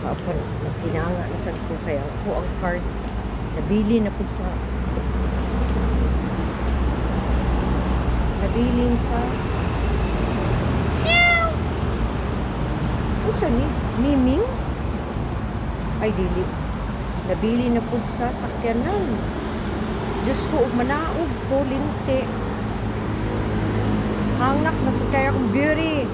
Kapan, nagtinanga na sa ko kaya ako ang card. Nabili na po sa nabilin sa ano sa ni? Miming? Ay, dili. Nabili na po sa sakyanan. Diyos ko, manaog po, linti. Hangak na sa kaya kong beauty.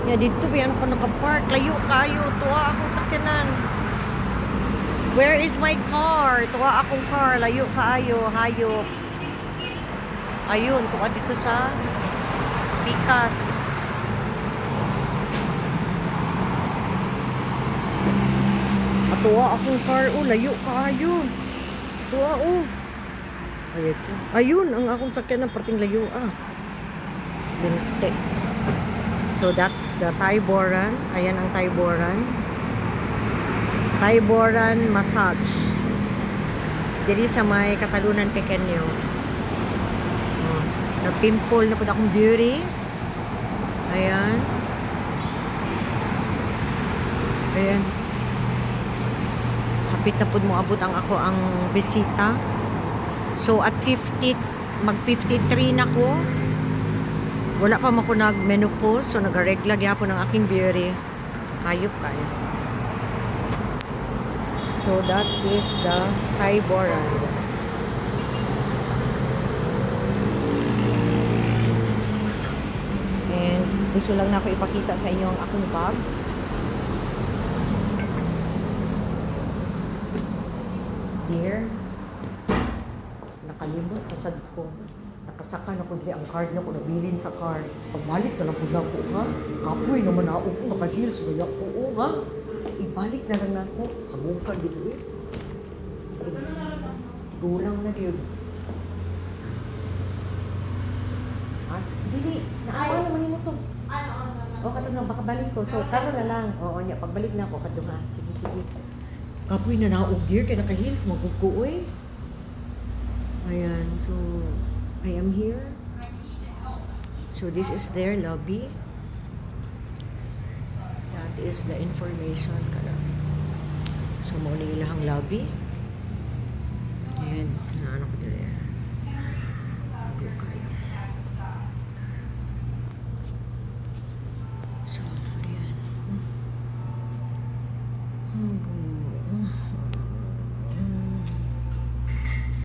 Ya, dito ba yan pa nakapark? Layo kayo. Tuwa akong sakyanan. Where is my car? Tuwa akong car. Layo kayo. Hayop. Ayun, tuwa dito sa Pikas. Tuwa akong car. Oh, layo kayo. Tuwa, oh. Ayun, ang akong sakyanan. Parting layo, Binti. So, that's the Tayboran. Ayan ang Tayboran. Tayboran Massage. Diri sa may Katalunan Pequeño. Oh, nag-pimple na po akong beauty. Ayan. Ayan. Hapit na po mo abot ang ako ang bisita. So, at 50, mag-53 na ko. Wala pa man ko nag-menopause. So, nag-regla gyapon ang aking beauty. Hayop kayo. So, that is the Tayboran. And, gusto lang na ako ipakita sa inyo ang aking bag. Here. Nakalimot. Kasad ko. Nakasaka na ko dili ang card na ko nabilin sa card. Pagbalik na lang po na ako, ha? Kapoy naman na ako, naka-heels ba ako, ha? Ibalik na lang ako sa buka dito, eh. Gulang na dito. Dili, naawa naman mo to. O, katong na, baka balik ko. So, taro na lang. Oo, niya, pagbalik na ako, katong ha. Sige, sige. Kapoy na naog dear, kaya naka-heels, magkukuoy. Ayan, so, I am here. So this is their lobby. That is the information kada. So mo ni ilahang lobby. Ayan, naano ko dire.